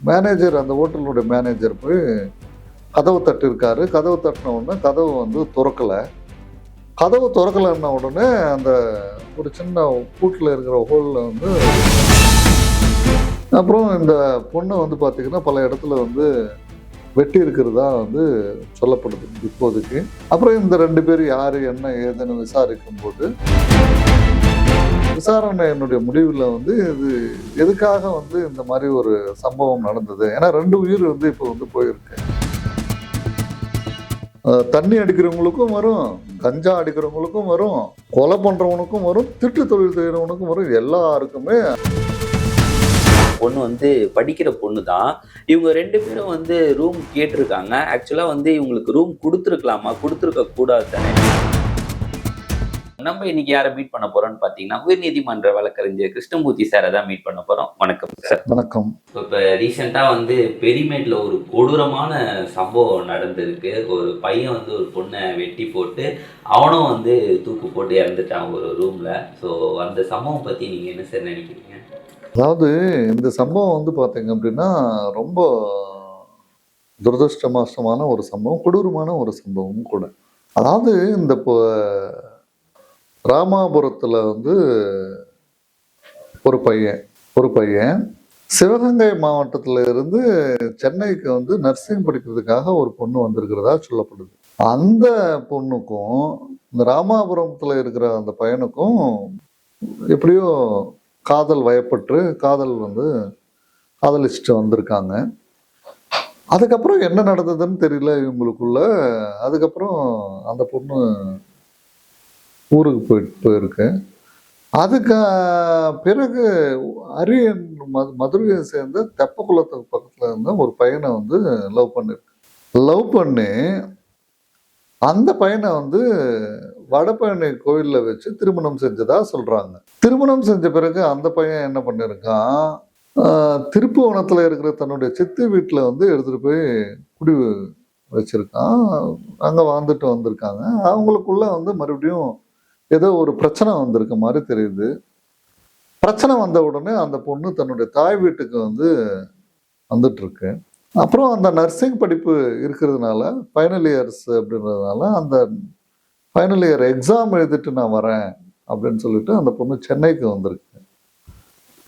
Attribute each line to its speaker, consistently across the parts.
Speaker 1: Manager, அந்த ஹோட்டலுடைய manager போய் கதவு தட்டிருக்காரு. கதவு தட்டின உடனே கதவு வந்து திறக்கலை. கதவு திறக்கலைன்ன உடனே அந்த ஒரு சின்ன பூட்டில் இருக்கிற ஹோலில் வந்து அப்புறம் இந்த பொண்ணை வந்து பார்த்திங்கன்னா பல இடத்துல வந்து வெட்டி இருக்கிறதா வந்து சொல்லப்படுது இப்போதைக்கு. அப்புறம் இந்த 2 பேர் யார் என்ன ஏதுன்னு விசாரிக்கும் போது விசாரணையினுடைய முடிவில் வந்து இது எதுக்காக வந்து இந்த மாதிரி ஒரு சம்பவம் நடந்தது, ஏன்னா 2 உயிர் வந்து இப்போ வந்து போயிருக்கு. தண்ணி அடிக்கிறவங்களுக்கும் வரும், கஞ்சா அடிக்கிறவங்களுக்கும் வரும், கொலை பண்றவனுக்கும் வரும், திட்டு தொழில் செய்யறவனுக்கும் வரும், எல்லாருக்குமே.
Speaker 2: பொண்ணு வந்து படிக்கிற பொண்ணு தான். இவங்க 2 பேரும் வந்து ரூம் கேட்டிருக்காங்க. ஆக்சுவலா வந்து இவங்களுக்கு ரூம் கொடுத்துருக்கலாமா, கொடுத்துருக்க கூடாது தானே. நம்ம இன்னைக்கு யாரை மீட் பண்ண போறோம்னு பாத்தீங்கன்னா உயர்நீதிமன்ற வழக்கறிஞர் கிருஷ்ணமூர்த்தி சாரை தான் மீட் பண்ண போறோம். வணக்கம் சார்.
Speaker 1: வணக்கம்.
Speaker 2: இப்ப ரீசெண்டா வந்து பெரிமேட்ல ஒரு கொடூரமான சம்பவம் நடந்திருக்கு. ஒரு பையன் வந்து ஒரு பொண்ணை வெட்டி போட்டு அவனும் வந்து தூக்கு போட்டு இறந்துட்டான் ஒரு ரூம்ல. ஸோ அந்த சம்பவம் பத்தி நீங்க என்ன சார் நினைக்கிறீங்க?
Speaker 1: அதாவது இந்த சம்பவம் வந்து பார்த்தீங்க அப்படின்னா ரொம்ப துரதிருஷ்டமான ஒரு சம்பவம், கொடூரமான ஒரு சம்பவம் கூட. அதாவது இந்த ராமாபுரத்தில் வந்து ஒரு பையன் சிவகங்கை மாவட்டத்தில் இருந்து சென்னைக்கு வந்து நர்சிங் படிக்கிறதுக்காக ஒரு பொண்ணு வந்திருக்கிறதா சொல்லப்படுது. அந்த பொண்ணுக்கும் இந்த ராமாபுரத்தில் இருக்கிற அந்த பையனுக்கும் எப்படியோ காதல் வயப்பட்டு காதலிச்சுட்டு வந்திருக்காங்க. அதுக்கப்புறம் என்ன நடந்ததுன்னு தெரியல இவங்களுக்குள்ள. அதுக்கப்புறம் அந்த பொண்ணு ஊருக்கு போயிருக்கு. அதுக்கு பிறகு அரியன் மதுரையை சேர்ந்த தெப்பக்குளத்துக்கு பக்கத்துல இருந்த ஒரு பையனை வந்து லவ் பண்ணி அந்த பையனை வந்து வடபழனி கோயிலில் வச்சு திருமணம் செஞ்சதா சொல்றாங்க. திருமணம் செஞ்ச பிறகு அந்த பையன் என்ன பண்ணிருக்கான், திருப்புவனத்துல இருக்கிற தன்னுடைய சித்தி வீட்டில் வந்து எடுத்துட்டு போய் குடி வச்சிருக்கான். அங்க வாழ்ந்துட்டு வந்திருக்காங்க. அவங்களுக்குள்ள வந்து மறுபடியும் ஏதோ ஒரு பிரச்சனை வந்திருக்க மாதிரி தெரியுது. பிரச்சனை வந்த உடனே அந்த பொண்ணு தன்னுடைய தாய் வீட்டுக்கு வந்து வந்துட்டு இருக்கு. அப்புறம் அந்த நர்சிங் படிப்பு இருக்கிறதுனால ஃபைனல் இயர்ஸ் அப்படின்றதுனால அந்த ஃபைனல் இயர் எக்ஸாம் எழுதிட்டு நான் வரேன் அப்படின்னு சொல்லிட்டு அந்த பொண்ணு சென்னைக்கு வந்திருக்கு.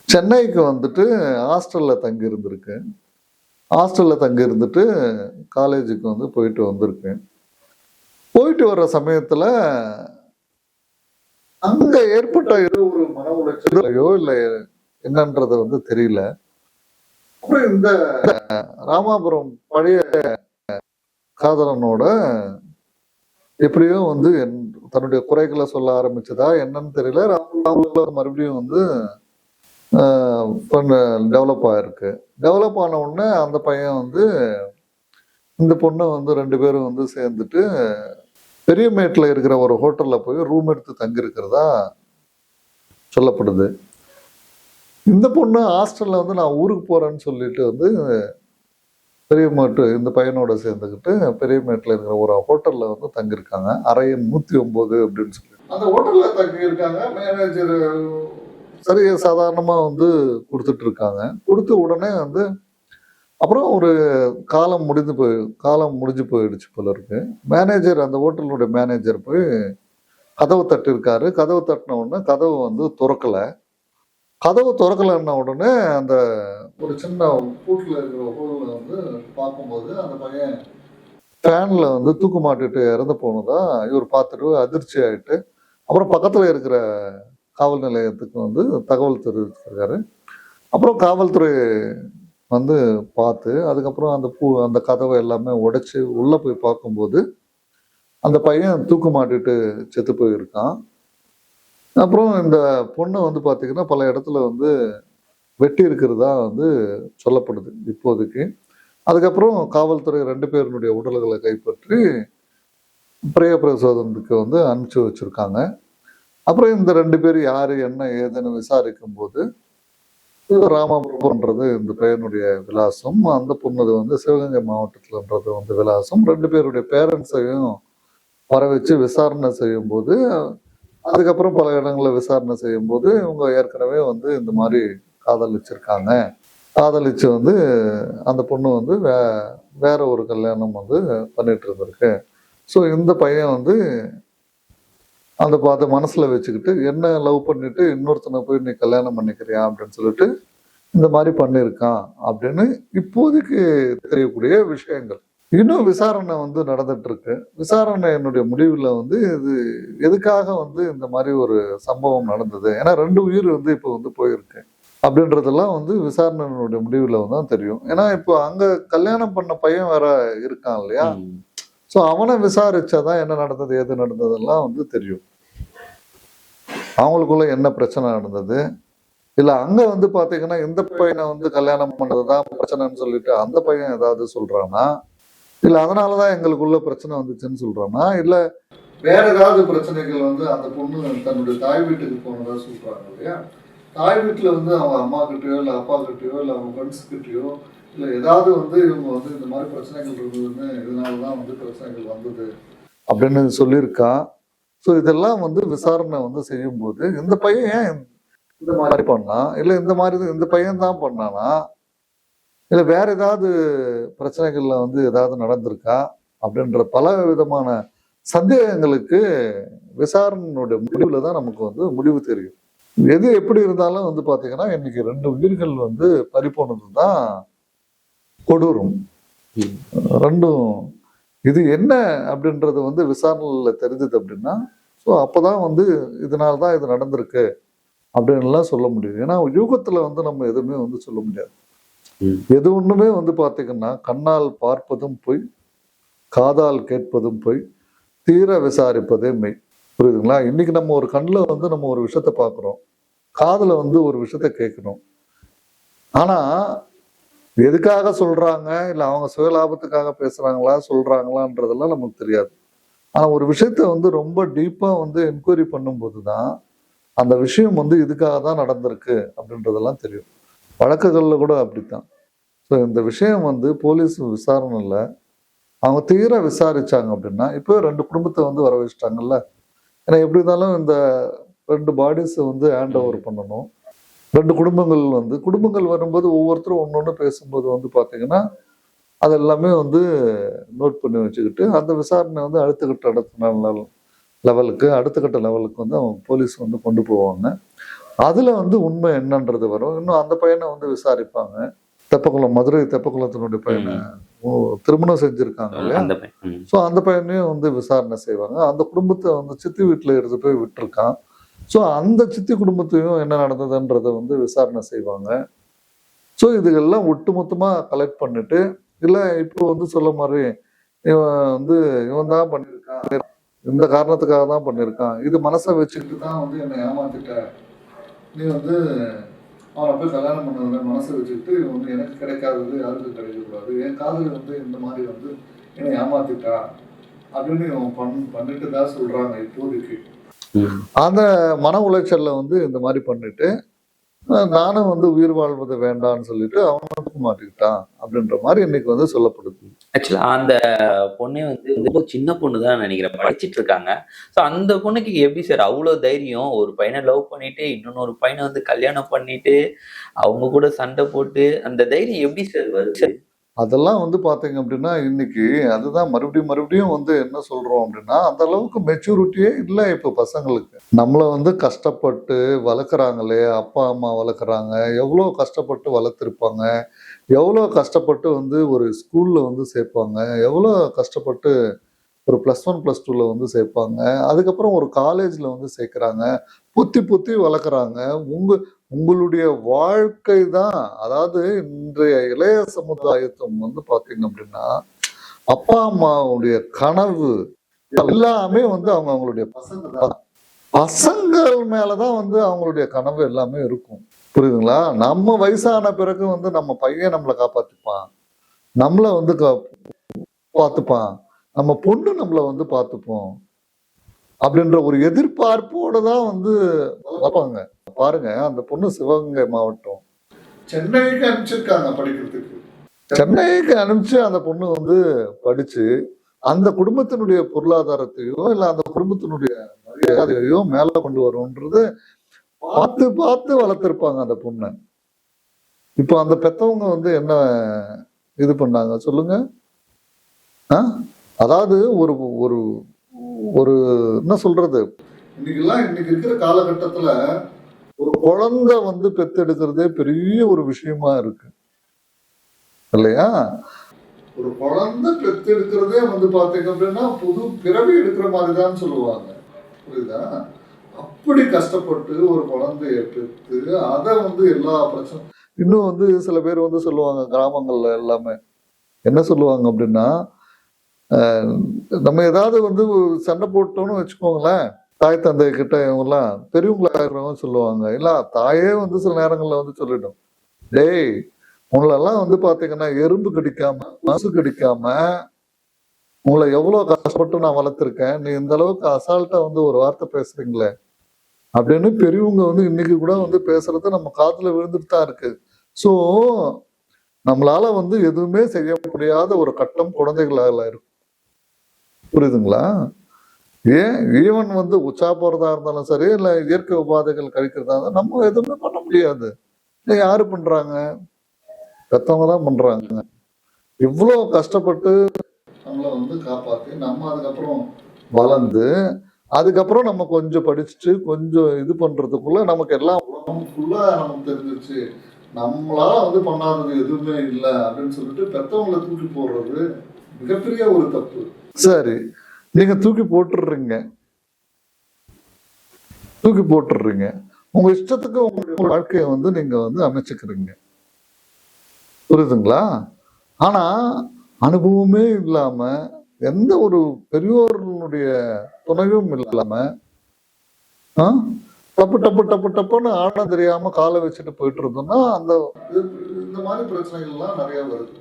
Speaker 1: சென்னைக்கு வந்துட்டு ஹாஸ்டலில் தங்கி இருந்துட்டு காலேஜுக்கு வந்து போயிட்டு வந்திருக்கு. போயிட்டு வர்ற சமயத்தில் அங்க ஏற்பட்ட ஏதோ ஒரு மன உளைச்சலையோ இல்லை என்னன்றது வந்து தெரியல. அப்புறம் இந்த ராமாபுரம் பழைய காதலனோட எப்படியோ வந்து தன்னுடைய குறைகளை சொல்ல ஆரம்பிச்சதா என்னன்னு தெரியல. மறுபடியும் வந்து டெவலப் ஆயிருக்கு. டெவலப் ஆன உடனே அந்த பையன் வந்து இந்த பொண்ணை வந்து 2 பேரும் வந்து சேர்ந்துட்டு பெரியமேட்டில் இருக்கிற ஒரு ஹோட்டலில் போய் ரூம் எடுத்து தங்கியிருக்கிறதா சொல்லப்படுது. இந்த பொண்ணு ஹாஸ்டலில் வந்து நான் ஊருக்கு போகிறேன்னு சொல்லிட்டு வந்து பெரியமேட்டு இந்த பையனோட சேர்ந்துக்கிட்டு பெரியமேட்டில் இருக்கிற ஒரு ஹோட்டலில் வந்து தங்கியிருக்காங்க. அறையன் 109 அப்படின்னு சொல்லி அந்த ஹோட்டலில் தங்கியிருக்காங்க. மேனேஜர் சரியா சாதாரணமாக வந்து கொடுத்துட்டு இருக்காங்க. கொடுத்த உடனே வந்து அப்புறம் ஒரு காலம் முடிஞ்சு போயிடுச்சு போல இருக்கு. மேனேஜர், அந்த ஹோட்டலுடைய மேனேஜர் போய் கதவு தட்டிருக்காரு. கதவு தட்டின உடனே கதவு வந்து திறக்கலை. கதவு திறக்கலைன்ன உடனே அந்த ஒரு சின்ன பூட்டில் இருக்கிற ஹோலில் வந்து பார்க்கும்போது அந்த பையன் ஃபேனில் வந்து தூக்கு மாட்டிட்டு இறந்து போனதா இவர் பார்த்துட்டு அதிர்ச்சி ஆகிட்டு அப்புறம் பக்கத்தில் இருக்கிற காவல் நிலையத்துக்கு வந்து தகவல் தெரிவிச்சிருக்காரு. அப்புறம் காவல்துறை வந்து பார்த்து அதுக்கப்புறம் அந்த கதவை எல்லாமே உடைச்சி உள்ளே போய் பார்க்கும்போது அந்த பையன் தூக்கு மாட்டிட்டு செத்து போயிருக்கான். அப்புறம் இந்த பொண்ணை வந்து பார்த்தீங்கன்னா பல இடத்துல வந்து வெட்டி இருக்கிறதா வந்து சொல்லப்படுது இப்போதைக்கு. அதுக்கப்புறம் காவல்துறை 2 பேருடைய உடல்களை கைப்பற்றி பிரேய பிரசோதனத்துக்கு வந்து அனுப்பிச்சு வச்சிருக்காங்க. அப்புறம் இந்த 2 பேர் யாரு என்ன ஏதுன்னு விசாரிக்கும் போது ராமாபுரம்ன்றது இந்த பையனுடைய விலாசம், அந்த பொண்ணது வந்து சிவகங்கை மாவட்டத்துலன்றது வந்து விலாசம். 2 பேருடைய பேரண்ட்ஸையும் வர வச்சு விசாரணை செய்யும் போது அதுக்கப்புறம் பல இடங்களில் விசாரணை செய்யும் போது இவங்க ஏற்கனவே வந்து இந்த மாதிரி காதலிச்சிருக்காங்க காதலிச்சு வந்து அந்த பொண்ணு வந்து வேற ஒரு கல்யாணம் வந்து பண்ணிட்டு இருந்திருக்கு. ஸோ இந்த பையன் வந்து அந்த பார்த்து மனசுல வச்சுக்கிட்டு என்ன லவ் பண்ணிட்டு இன்னொருத்தனை போய் நீ கல்யாணம் பண்ணிக்கிறியா அப்படின்னு சொல்லிட்டு இந்த மாதிரி பண்ணியிருக்கான் அப்படின்னு இப்போதைக்கு தெரியக்கூடிய விஷயங்கள். இன்னும் விசாரணை வந்து நடந்துட்டு இருக்கு. விசாரணையினுடைய முடிவில் வந்து இது எதுக்காக வந்து இந்த மாதிரி ஒரு சம்பவம் நடந்தது, ஏன்னா 2 உயிர் வந்து இப்போ வந்து போயிருக்கு அப்படின்றதெல்லாம் வந்து விசாரணையினுடைய முடிவில் தான் தெரியும். ஏன்னா இப்போ அங்க கல்யாணம் பண்ண பையன் வேற இருக்கான் இல்லையா, ஸோ அவனை விசாரிச்சாதான் என்ன நடந்தது ஏது நடந்ததெல்லாம் வந்து தெரியும். அவங்களுக்குள்ள என்ன பிரச்சனை நடந்தது, இல்ல அங்க வந்து பாத்தீங்கன்னா இந்த பையனை வந்து கல்யாணம் பண்ணதுதான் பிரச்சனைன்னு சொல்லிட்டு அந்த பையன் ஏதாவது சொல்றானா, இல்ல அதனாலதான் எங்களுக்குள்ள பிரச்சனை வந்துச்சுன்னு சொல்றானா, இல்ல வேற ஏதாவது பிரச்சனைகள் வந்து அந்த பொண்ணு தன்னுடைய தாய் வீட்டுக்கு போனதா சொல்றாங்க இல்லையா, தாய் வீட்டுல வந்து அவங்க அம்மா கிட்டயோ இல்ல அப்பா கிட்டயோ இல்ல அவங்க ஃப்ரெண்ட்ஸ் கிட்டயோ இல்ல ஏதாவது வந்து இவங்க வந்து இந்த மாதிரி பிரச்சனைகள் இருந்ததுன்னு இதனாலதான் வந்து பிரச்சனைகள் வந்தது அப்படின்னு சொல்லியிருக்கா. ஸோ இதெல்லாம் வந்து விசாரணை வந்து செய்யும்போது இந்த பையன் ஏன் இந்த மாதிரி பண்ணான், இல்ல இந்த மாதிரி இந்த பையன் தான் பண்ணானா, இல்ல வேற ஏதாவது பிரச்சனைகள்ல வந்து ஏதாவது நடந்திருக்கா அப்படின்ற பல விதமான சந்தேகங்களுக்கு விசாரணையுடைய முடிவுல தான் நமக்கு வந்து முடிவு தெரியும். எது எப்படி இருந்தாலும் வந்து பாத்தீங்கன்னா இன்னைக்கு 2 உயிர்கள் வந்து பறிபோனது தான் கொடூரம். ரெண்டும் இது என்ன அப்படின்றது வந்து விசாரணையில தெரிஞ்சது அப்படின்னா, ஸோ அப்பதான் வந்து இதனால்தான் இது நடந்திருக்கு அப்படின்லாம் சொல்ல முடியும். ஏன்னா யூகத்துல வந்து நம்ம எதுவுமே வந்து சொல்ல முடியாது. எது ஒண்ணுமே வந்து பாத்தீங்கன்னா கண்ணால் பார்ப்பதும் பொய், காதால் கேட்பதும் பொய், தீர விசாரிப்பதே மெய். புரியுதுங்களா? இன்னைக்கு நம்ம ஒரு கண்ணுல வந்து நம்ம ஒரு விஷயத்த பாக்குறோம், காதுல வந்து ஒரு விஷயத்த கேட்கணும். ஆனா எதுக்காக சொல்றாங்க, இல்ல அவங்க சுயலாபத்துக்காக பேசுறாங்களா சொல்றாங்களான்றதெல்லாம் நமக்கு தெரியாது. ஆனா ஒரு விஷயத்த வந்து ரொம்ப டீப்பா வந்து என்கொயரி பண்ணும்போதுதான் அந்த விஷயம் வந்து இதுக்காக தான் நடந்திருக்கு அப்படின்றதெல்லாம் தெரியும். வழக்குகள்ல கூட அப்படித்தான். ஸோ இந்த விஷயம் வந்து போலீஸ் விசாரணையில அவங்க தீர விசாரிச்சாங்க அப்படின்னா, இப்போ 2 குடும்பத்தை வந்து வர வச்சுட்டாங்கல்ல. ஏன்னா எப்படி இருந்தாலும் இந்த 2 பாடிஸ் வந்து ஹேண்ட் ஓவர் பண்ணணும். 2 குடும்பங்கள் வரும்போது ஒவ்வொருத்தரும் ஒன்னொன்னு பேசும்போது வந்து பாத்தீங்கன்னா அது எல்லாமே வந்து நோட் பண்ணி வச்சுக்கிட்டு அந்த விசாரணை வந்து அடுத்த கட்ட லெவலுக்கு வந்து அவங்க போலீஸ் வந்து கொண்டு போவாங்க. அதுல வந்து உண்மை என்னன்றது வரும். இன்னும் அந்த பையனை வந்து விசாரிப்பாங்க. மதுரை தெப்பக்குளத்தினுடைய பையனை திருமணம் செஞ்சிருக்காங்க இல்லையா, ஸோ அந்த பையனையும் வந்து விசாரணை செய்வாங்க. அந்த குடும்பத்தை வந்து சித்தி வீட்டுல எடுத்து போய் விட்டுருக்கான். ஸோ அந்த சித்தி குடும்பத்தையும் என்ன நடந்ததுன்றதை வந்து விசாரணை செய்வாங்க. ஸோ இதுகெல்லாம் ஒட்டுமொத்தமா கலெக்ட் பண்ணிட்டு, இல்ல இப்போ வந்து சொல்ல மாதிரி இவன் தான் பண்ணியிருக்கான், இந்த காரணத்துக்காக தான் பண்ணியிருக்கான், இது மனசை வச்சுக்கிட்டு தான் வந்து என்னை ஏமாத்திட்ட, நீ வந்து அவனை போய் கல்யாணம் பண்ணதுல மனசை வச்சுக்கிட்டு வந்து எனக்கு கிடைக்காதது யாருக்கும் கிடைக்கக்கூடாது, என் காதல் வந்து இந்த மாதிரி வந்து என்னை ஏமாத்திட்டா அப்படின்னு இவன் பண்ணிட்டு தான் சொல்றாங்க இப்போதைக்கு. அந்த மன உளைச்சல்ல வந்து இந்த மாதிரி பண்ணிட்டு நானும் வந்து உயிர் வாழ்வது வேண்டாம்னு சொல்லிட்டு அவனுக்கு மாட்டிக்கிட்டான் அப்படின்ற மாதிரி இன்னைக்கு வந்து சொல்லப்படுது.
Speaker 2: ஆக்சுவலா அந்த பொண்ணே வந்து ரொம்ப சின்ன பொண்ணு தான் நினைக்கிறேன், படிச்சிட்டு இருக்காங்க. ஸோ அந்த பொண்ணுக்கு எப்படி சார் அவ்வளோ தைரியம், ஒரு பையனை லவ் பண்ணிட்டு இன்னொரு பையனை வந்து கல்யாணம் பண்ணிட்டு அவங்க கூட சண்டை போட்டு அந்த தைரியம் எப்படி சார் வருது?
Speaker 1: அதெல்லாம் வந்து பாத்தீங்க அப்படின்னா இன்னைக்கு அதுதான் மறுபடியும் வந்து என்ன சொல்றோம் அப்படின்னா, அந்த அளவுக்கு மெச்சூரிட்டியே இல்லை இப்போ பசங்களுக்கு. நம்மளை வந்து கஷ்டப்பட்டு வளர்க்குறாங்களே, அப்பா அம்மா வளர்க்குறாங்க, எவ்வளோ கஷ்டப்பட்டு வளர்த்துருப்பாங்க, எவ்வளோ கஷ்டப்பட்டு வந்து ஒரு ஸ்கூல்ல வந்து சேர்ப்பாங்க, எவ்வளோ கஷ்டப்பட்டு ஒரு +1 +2ல வந்து சேர்ப்பாங்க, அதுக்கப்புறம் ஒரு காலேஜ்ல வந்து சேர்க்குறாங்க, புத்தி வளர்க்குறாங்க. உங்களுடைய வாழ்க்கை தான், அதாவது இன்றைய இளைய சமுதாயத்தை வந்து பாத்தீங்க அப்படின்னா அப்பா அம்மாவுடைய கனவு எல்லாமே வந்து அவங்களுடைய பசங்கள் மேலதான் வந்து அவங்களுடைய கனவு எல்லாமே இருக்கும். புரியுதுங்களா? நம்ம வயசான பிறகு வந்து நம்ம பையன் நம்மளை காப்பாத்திப்பான், நம்மளை வந்து பார்த்துப்பான், நம்ம பொண்ணு நம்மளை வந்து பார்த்துப்போம் அப்படின்ற ஒரு எதிர்பார்ப்போட தான் வந்து வளர்ப்பாங்க. பாருங்க, அந்த பொண்ணு சிவகங்கை மாவட்டம் சென்னைக்கு அனுப்பிச்சிருக்காங்க படிக்கிறதுக்கு. சென்னைக்கு அனுப்பிச்சு அந்த பொண்ணு வந்து படிச்சு அந்த குடும்பத்தினுடைய பொருளாதாரத்தையோ இல்ல அந்த குடும்பத்தினுடைய மரியாதையோ மேல கொண்டு வரும்ன்றது பார்த்து வளர்த்திருப்பாங்க அந்த பொண்ணை. இப்போ அந்த பெத்தவங்க வந்து என்ன இது பண்ணாங்க சொல்லுங்க. ஆ? அதாவது ஒரு ஒரு ஒரு என்ன சொல்றது, இன்னைக்கு இருக்கிற காலகட்டத்துல ஒரு குழந்தை வந்து பெத்தெடுக்கிறதே பெரிய ஒரு விஷயமா இருக்கு இல்லையா? ஒரு குழந்தை பெத்தெடுக்கிறதே வந்து பாத்தீங்க அப்படின்னா புது பிறவி எடுக்கிற மாதிரிதான் சொல்லுவாங்க. புரியுதா? அப்படி கஷ்டப்பட்டு ஒரு குழந்தைய பெத்து அதை வந்து எல்லா பிரச்சனை. இன்னும் வந்து சில பேர் வந்து சொல்லுவாங்க கிராமங்கள்ல எல்லாமே என்ன சொல்லுவாங்க அப்படின்னா, நம்ம ஏதாவது வந்து சண்டை போட்டோம்னு வச்சுக்கோங்களேன், தாய் தந்தை கிட்ட இவங்கெல்லாம் பெரியவங்களா இருக்கிறவங்க சொல்லுவாங்க, இல்ல தாயே வந்து சில நேரங்கள்ல வந்து சொல்லிடும், டேய் உங்களெல்லாம் வந்து பாத்தீங்கன்னா எறும்பு கடிக்காம மசு கடிக்காம உங்களை எவ்வளவு கஷ்டப்பட்டு நான் வளர்த்துருக்கேன், நீ இந்த அளவுக்கு அசால்ட்டா வந்து ஒரு வார்த்தை பேசுறீங்களே அப்படின்னு பெரியவங்க வந்து இன்னைக்கு கூட வந்து பேசுறது நம்ம காதுல விழுந்துட்டு தான் இருக்கு. சோ நம்மளால வந்து எதுவுமே செய்ய முடியாத ஒரு கட்டம் குழந்தைகளால இருக்கும். புரியுதுங்களா? ஏன் ஈவன் வந்து உச்சா போறதா இருந்தாலும் சரி, இல்ல இயற்கை உபாதைகள் கழிக்கிறதா இருந்தாலும் நம்ம எதுவுமே பண்ண முடியாது. யாரு பண்றாங்க? பெத்தவங்க தான் பண்றாங்க. இவ்வளவு கஷ்டப்பட்டு நம்மளை வந்து காப்பாத்தி நம்ம அதுக்கப்புறம் வளர்ந்து அதுக்கப்புறம் நம்ம கொஞ்சம் படிச்சுட்டு கொஞ்சம் இது பண்றதுக்குள்ள நமக்கு எல்லாம் உலகம் ஃபுல்லா நமக்கு தெரிஞ்சிருச்சு, நம்மளால வந்து பண்ணாதது எதுவுமே இல்லை அப்படின்னு சொல்லிட்டு பெத்தவங்களை தூக்கி போடுறது மிகப்பெரிய ஒரு தப்பு. சரி, நீங்க தூக்கி போட்டுடுறீங்க, உங்க இஷ்டத்துக்கு உங்களுடைய வாழ்க்கையை வந்து நீங்க வந்து அமைச்சுக்கிறீங்க. புரியுதுங்களா? ஆனா அனுபவமே இல்லாம எந்த ஒரு பெரியோர்களுடைய துணையும் இல்லாம டப்பு டப்பு டப்பு டப்புன்னு ஆழம் தெரியாம காலை வச்சுட்டு போயிட்டு இருந்தோம்னா அந்த இந்த மாதிரி பிரச்சனைகள் எல்லாம் நிறைய வருது.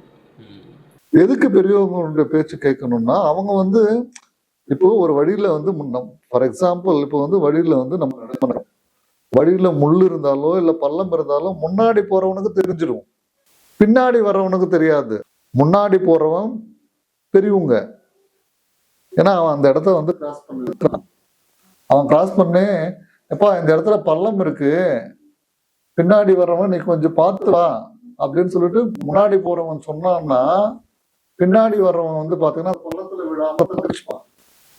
Speaker 1: எதுக்கு பெரியவங்களுடைய பேச்சு கேட்கணும்னா, அவங்க வந்து இப்போ ஒரு வழியில வந்து ஃபார் எக்ஸாம்பிள் இப்போ வந்து வழியில வந்து நம்ம நடக்கணும், வழியில முள் இருந்தாலோ இல்ல பள்ளம் இருந்தாலோ முன்னாடி போறவனுக்கு தெரிஞ்சிடும், பின்னாடி வர்றவனுக்கு தெரியாது. முன்னாடி போறவன் பெரியவங்க, ஏன்னா அவன் அந்த இடத்த வந்து கிராஸ் பண்ணிருக்கான். அவன் கிராஸ் பண்ணி எப்பா இந்த இடத்துல பள்ளம் இருக்கு, பின்னாடி வர்றவன் நீ கொஞ்சம் பார்த்து வா அப்படின்னு சொல்லிட்டு முன்னாடி போறவன் சொன்னான்னா பின்னாடி வர்றவன் வந்து பாத்தீங்கன்னா பள்ளத்துல விழாம தப்பிச்சுப்பான்.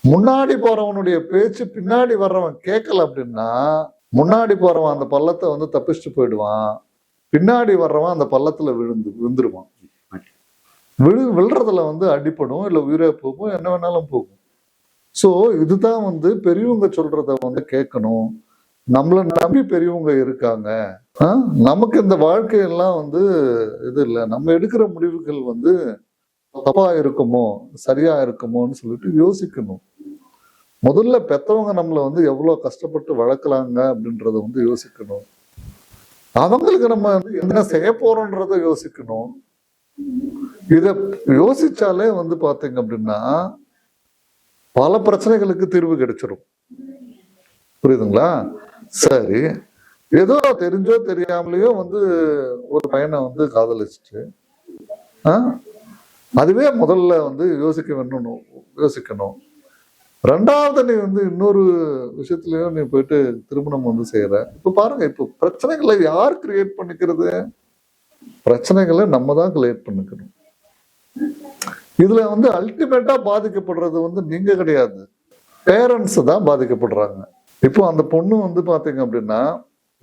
Speaker 1: முன்னாடி போறவனுடைய பேச்சு பின்னாடி வர்றவன் கேட்கல அப்படின்னா முன்னாடி போறவன் அந்த பள்ளத்தை வந்து தப்பிச்சுட்டு போயிடுவான், பின்னாடி வர்றவன் அந்த பள்ளத்துல விழுந்துருவான். விழுறதுல வந்து அடிப்படும், இல்ல உயிரே போகும், என்ன வேணாலும் போகும். சோ இதுதான் வந்து பெரியவங்க சொல்றத வந்து கேட்கணும். நம்மள நம்பி பெரியவங்க இருக்காங்க. நமக்கு இந்த வாழ்க்கையெல்லாம் வந்து இது இல்லை, நம்ம எடுக்கிற முடிவுகள் வந்து தப்பா இருக்குமோ சரியா இருக்குமோன்னு சொல்லிட்டு யோசிக்கணும். முதல்ல பெத்தவங்க நம்மளை வந்து எவ்வளவு கஷ்டப்பட்டு வளர்க்கலாங்க அப்படின்றத வந்து யோசிக்கணும். அவங்களுக்கு நம்ம வந்து என்ன செய்ய போறோன்றத யோசிக்கணும். இத யோசிச்சாலே வந்து பாத்தீங்க அப்படின்னா பல பிரச்சனைகளுக்கு தீர்வு கிடைச்சிடும். புரியுதுங்களா? சரி, ஏதோ தெரிஞ்சோ தெரியாமலையோ வந்து ஒரு பையனை வந்து காதலிச்சுட்டு அதுவே முதல்ல வந்து யோசிக்கணும். ரெண்டாவது நீ வந்து இன்னொரு விஷயத்துலயும் நீ போயிட்டு திருமணம் வந்து செய்யற. இப்ப பாருங்க, இப்ப பிரச்சனைகளை யார் கிரியேட் பண்ணிக்கிறது? பிரச்சனைகளை நம்ம தான் கிரியேட் பண்ணிக்கணும். இதுல வந்து அல்டிமேட்டா பாதிக்கப்படுறது வந்து நீங்க கிடையாது, பேரண்ட்ஸ் தான் பாதிக்கப்படுறாங்க. இப்போ அந்த பொண்ணு வந்து பாத்தீங்க அப்படின்னா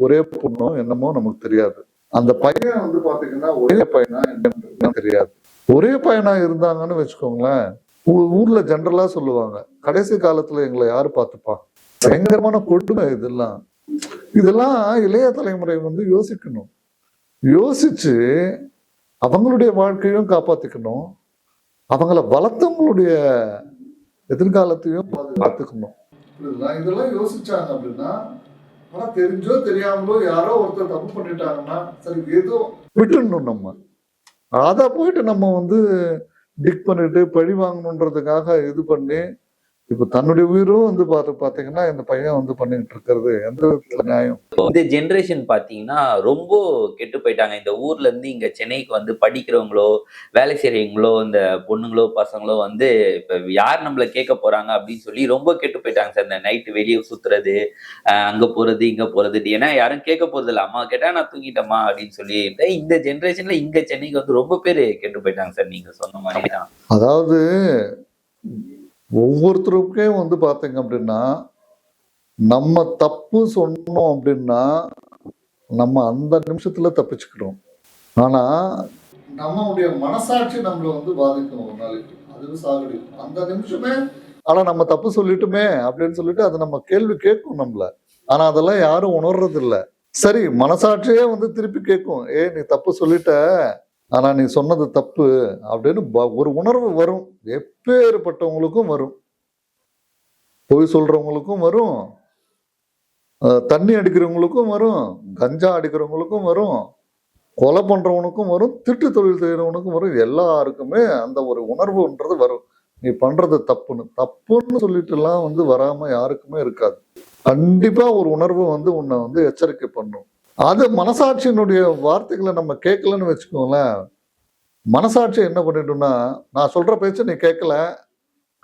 Speaker 1: ஒரே பொண்ணும் என்னமோ நமக்கு தெரியாது, அந்த பையன் வந்து பாத்தீங்கன்னா ஒரே பையனா என்னன்னு தெரியாது. ஒரே பையனா இருந்தாங்கன்னு வச்சுக்கோங்களேன், ஊர்ல ஜென்ரலா சொல்லுவாங்க, கடைசி காலத்துல எங்களை யாரு பார்த்துப்பா. பயங்கரமான கொடுமை இதெல்லாம் இளைய தலைமுறை வந்து யோசிக்கணும். யோசிச்சு அவங்களுடைய வாழ்க்கையும் காப்பாத்திக்கணும், அவங்கள வளர்த்தவங்களுடைய எதிர்காலத்தையும் பார்த்துக்கணும். இதெல்லாம் யோசிச்சாங்க அப்படின்னா, ஆனா தெரிஞ்சோ தெரியாமலோ யாரோ ஒருத்தர் தப்பு பண்ணிட்டாங்கன்னா சரி ஏதோ விட்டுடணும். நம்ம அதை போயிட்டு நம்ம வந்து டிக் பண்ணிட்டு பழி வாங்கணுன்றதுக்காக இது பண்ணி இப்ப தன்னுடைய உயிரும் வந்து பாத்தீங்கன்னா இந்த பையன் வந்து பண்ணிட்டு இருக்கிறது எந்த விதத்துல நியாயம்?
Speaker 2: இந்த ஜென்ரேஷன் பாத்தீங்கன்னா ரொம்ப கெட்டு போயிட்டாங்க. இந்த ஊர்ல இருந்து இங்க சென்னைக்கு வந்து படிக்கிறவங்களோ, வேலை செய்றவங்களோ, இந்த பொண்ணுங்களோ, பசங்களோ வந்து இப்ப யார் நம்மள கேட்க போறாங்க அப்படின்னு சொல்லி ரொம்ப கெட்டு போயிட்டாங்க சார். இந்த நைட் வெளிய சுத்துறது, அங்க போறது, இங்க போறது. ஏன்னா யாரும் கேட்க போறது இல்ல. அம்மா கேட்டா நான் தூங்கிட்டேம்மா அப்படின்னு சொல்லி. இந்த ஜென்ரேஷன்ல இங்க சென்னைக்கு வந்து ரொம்ப பேரு கெட்டு போயிட்டாங்க சார். நீங்க சொன்ன மாதிரி தான்.
Speaker 1: அதாவது ஒவ்வொருத்தருக்கே வந்து பாத்தீங்க அப்படின்னா நம்ம தப்பு சொன்னோம் அப்படின்னா நம்ம அந்த நிமிஷத்துல தப்பிச்சுக்கிறோம். ஆனா நம்மளுடைய மனசாட்சி நம்மள வந்து பாதிக்கும் ஒரு நாளைக்கு. அது சாகடிக்கும் அந்த நிமிஷமே. ஆனா நம்ம தப்பு சொல்லிட்டுமே அப்படின்னு சொல்லிட்டு அது நம்ம கேள்வி கேட்கும் நம்மள. ஆனா அதெல்லாம் யாரும் உணர்றது இல்ல. சரி, மனசாட்சியே வந்து திருப்பி கேட்கும், நீ தப்பு சொல்லிட்ட, ஆனா நீ சொன்னது தப்பு அப்படின்னு ஒரு உணர்வு வரும். எப்பேற்பட்டவங்களுக்கும் வரும். பொய் சொல்றவங்களுக்கும் வரும், தண்ணி அடிக்கிறவங்களுக்கும் வரும், கஞ்சா அடிக்கிறவங்களுக்கும் வரும், கொலை பண்றவனுக்கும் வரும், திட்டு தொழில் செய்யறவனுக்கும் வரும். எல்லாருக்குமே அந்த ஒரு உணர்வுன்றது வரும். நீ பண்றது தப்புன்னு சொல்லிட்டு எல்லாம் வந்து வராம யாருக்குமே இருக்காது. கண்டிப்பா ஒரு உணர்வு வந்து உன்னை வந்து எச்சரிக்கை பண்ணும். அது மனசாட்சியினுடைய வார்த்தைகளை நம்ம கேட்கலன்னு வச்சுக்கோங்களேன். மனசாட்சி என்ன பண்ணிட்டோம்னா, நான் சொல்ற பேச்ச நீ கேட்கல,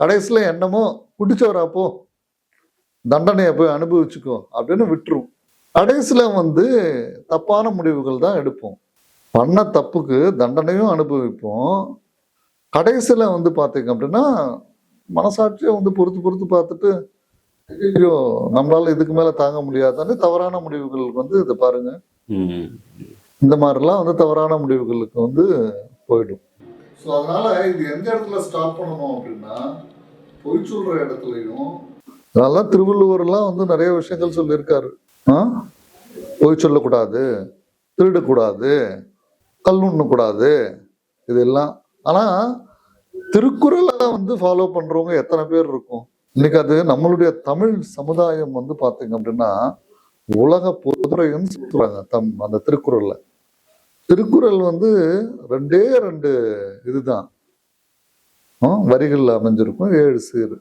Speaker 1: கடைசியில என்னமோ குடிச்சவராப்போ தண்டனையை போய் அனுபவிச்சுக்கோ அப்படின்னு விட்டுரும். கடைசியில வந்து தப்பான முடிவுகள் தான் எடுப்போம். பண்ண தப்புக்கு தண்டனையும் அனுபவிப்போம். கடைசியில வந்து பாத்தீங்க அப்படின்னா மனசாட்சியை வந்து பொறுத்து பார்த்துட்டு, ஐயோ நம்மளால இதுக்கு மேல தாங்க முடியாதான்னு தவறான முடிவுகள் வந்து இதை பாருங்க, இந்த மாதிரிலாம் வந்து தவறான முடிவுகளுக்கு வந்து போயிடும். ஸோ அதனால இது எந்த இடத்துல ஸ்டாப் பண்ணணும் அப்படின்னா, பொய் சொல்ற இடத்துலையும் அதெல்லாம் திருவள்ளுவர்லாம் வந்து நிறைய விஷயங்கள் சொல்லியிருக்காரு. பொய் சொல்லக்கூடாது, திருடக்கூடாது, கல்லுண்ணக்கூடாது, இதெல்லாம். ஆனா திருக்குறளை வந்து ஃபாலோ பண்றவங்க எத்தனை பேர் இருக்கும் இன்னைக்கு? அது நம்மளுடைய தமிழ் சமுதாயம் வந்து பாத்தீங்க அப்படின்னா உலக பொதுரைன்னு சொல்றாங்க அந்த திருக்குறள்ல. திருக்குறள் வந்து 2 இதுதான் வரிகள் அமைஞ்சிருக்கும், 7 சீர்.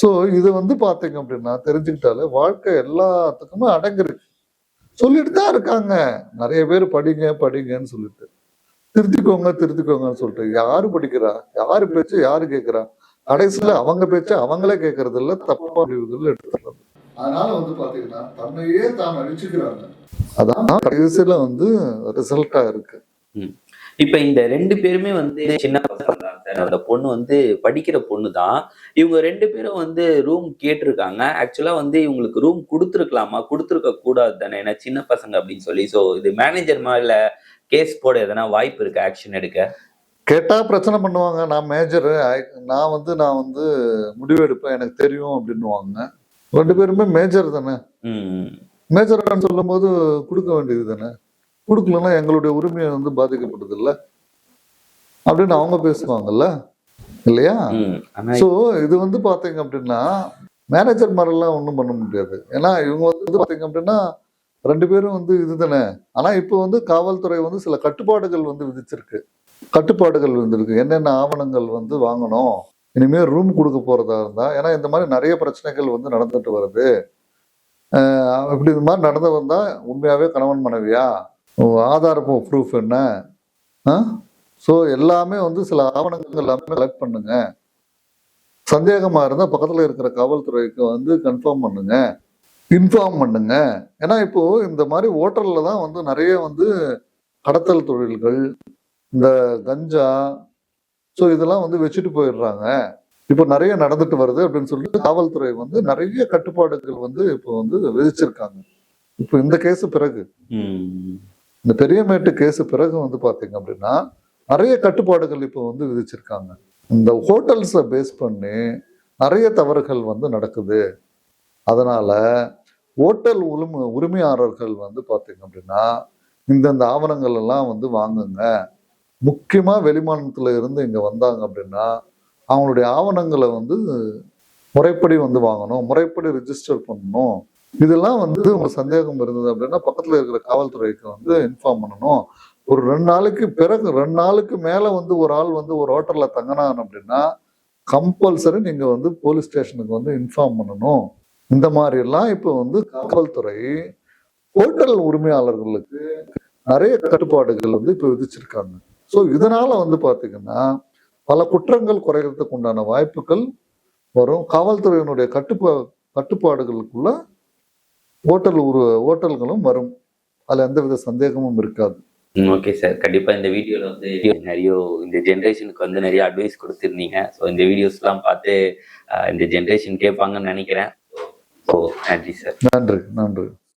Speaker 1: ஸோ இது வந்து பாத்தீங்க அப்படின்னா தெரிஞ்சுக்கிட்டாலே வாழ்க்கை எல்லாத்துக்குமே அடங்கிருக்கு. சொல்லிட்டு தான் இருக்காங்க நிறைய பேர், படிங்கன்னு சொல்லிட்டு, திருத்திக்கோங்கன்னு சொல்லிட்டு. யாரு படிக்கிறா? யாரு பேச்சு யாரு கேட்கிறா? கடைசியில அவங்க பேச்சு அவங்களே கேட்கறது இல்ல, தப்பா முடிவுகள் எடுத்துடுறது. அதனால வந்து பாத்தீங்கன்னா தன்னையே தான் அழிச்சுக்கிறாங்க. அதான் கடைசியில வந்து ரிசல்ட்டா இருக்கு.
Speaker 2: இப்ப இந்த 2 பேருமே வந்து சின்ன பசங்க தான் சார். அந்த பொண்ணு வந்து படிக்கிற பொண்ணு தான். இவங்க 2 பேரும் வந்து ரூம் கேட்டிருக்காங்க. ஆக்சுவலா வந்து இவங்களுக்கு ரூம் கொடுத்துருக்கலாமா, கொடுத்துருக்க கூடாது தானே, ஏன்னா சின்ன பசங்க அப்படின்னு சொல்லி. ஸோ இது மேனேஜர் மேல கேஸ் போட எதனா வாய்ப்பு இருக்கு, ஆக்ஷன் எடுக்க?
Speaker 1: கேட்டா பிரச்சனை பண்ணுவாங்க. நான் மேஜர், நான் வந்து முடிவு எடுப்பேன், எனக்கு தெரியும் அப்படின்னுவாங்க. 2 பேருமே மேஜர் தானே. மேஜர் சொல்லும் போது கொடுக்க வேண்டியது தானே. கொடுக்கலன்னா எங்களுடைய உரிமையை வந்து பாதிக்கப்படுது இல்ல அப்படின்னு அவங்க பேசுவாங்கல்ல, இல்லையா? சோ இது வந்து பாத்தீங்க அப்படின்னா மேனேஜர் மாதிரிலாம் ஒண்ணும் பண்ண முடியாது. ஏன்னா இவங்க வந்து பாத்தீங்க அப்படின்னா 2 பேரும் வந்து இதுதானே. ஆனா இப்போ வந்து காவல்துறை வந்து சில கட்டுப்பாடுகள் வந்து விதிச்சிருக்கு. கட்டுப்பாடுகள் வந்திருக்கு. என்னென்ன ஆவணங்கள் வந்து வாங்கணும், இனிமேல் ரூம் கொடுக்க போறதா இருந்தா. ஏன்னா இந்த மாதிரி நிறைய பிரச்சனைகள் வந்து நடந்துட்டு வருது. இப்படி இந்த மாதிரி நடந்து வந்தா உண்மையாவே கணவன் மனைவியா, ஆதார ப்ரூஃப் என்ன, ஸோ எல்லாமே வந்து சில ஆவணங்கள் எல்லாமே கலெக்ட் பண்ணுங்க. சந்தேகமா இருந்தா பக்கத்துல இருக்கிற காவல்துறைக்கு வந்து இன்ஃபார்ம் பண்ணுங்க. ஏன்னா இப்போ இந்த மாதிரி ஓட்டல்ல தான் வந்து நிறைய வந்து கடத்தல் தொழில்கள், இந்த கஞ்சா, ஸோ இதெல்லாம் வந்து வச்சுட்டு போயிடுறாங்க. இப்போ நிறைய நடந்துட்டு வருது அப்படின்னு சொல்லிட்டு காவல்துறை வந்து நிறைய கட்டுப்பாடுகள் வந்து இப்போ வந்து விதிச்சிருக்காங்க. இப்போ இந்த கேஸ் பிறகு, இந்த பெரியமேட்டு கேஸ் பிறகு வந்து பாத்தீங்க அப்படின்னா நிறைய கட்டுப்பாடுகள் இப்போ வந்து விதிச்சிருக்காங்க. இந்த ஹோட்டல்ஸை பேஸ் பண்ணி நிறைய தவறுகள் வந்து நடக்குது. அதனால ஹோட்டல் உரிமையாளர்கள் வந்து பாத்தீங்க அப்படின்னா இந்தந்த ஆவணங்கள் எல்லாம் வந்து வாங்குங்க. முக்கியமா வெளிமாநிலத்துல இருந்து இங்க வந்தாங்க அப்படின்னா அவங்களுடைய ஆவணங்களை வந்து முறைப்படி வந்து வாங்கணும், முறைப்படி ரிஜிஸ்டர் பண்ணணும். இதெல்லாம் வந்து உங்க சந்தேகம் இருந்தது அப்படின்னா பக்கத்துல இருக்கிற காவல்துறைக்கு வந்து இன்ஃபார்ம் பண்ணணும். ஒரு 2 நாளுக்கு பிறகு 2 நாளுக்கு மேல வந்து ஒரு ஆள் வந்து ஒரு ஹோட்டல்ல தங்கினான் அப்படின்னா கம்பல்சரி நீங்க வந்து போலீஸ் ஸ்டேஷனுக்கு வந்து இன்ஃபார்ம் பண்ணணும். இந்த மாதிரி எல்லாம் இப்போ வந்து காவல்துறை ஹோட்டல் உரிமையாளர்களுக்கு நிறைய கட்டுப்பாடுகள் வந்து இப்போ விதிச்சிருக்காங்க. ஸோ இதனால வந்து பாத்தீங்கன்னா பல குற்றங்கள் குறைகிறதுக்கு உண்டான வாய்ப்புகள் வரும். காவல்துறையினுடைய கட்டுப்பாடுகளுக்குள்ள ஹோட்டல்களும் வரும். அதுல எந்தவித சந்தேகமும் இருக்காது.
Speaker 2: Okay sir. கண்டிப்பா இந்த வீடியோல வந்து நிறைய இந்த ஜென்ரேஷனுக்கு வந்து நிறைய அட்வைஸ் கொடுத்துருந்தீங்க. ஸோ இந்த வீடியோஸ்லாம் பார்த்து இந்த ஜென்ரேஷன் கேட்பாங்கன்னு நினைக்கிறேன். ஸோ நன்றி சார்.
Speaker 1: நன்றி.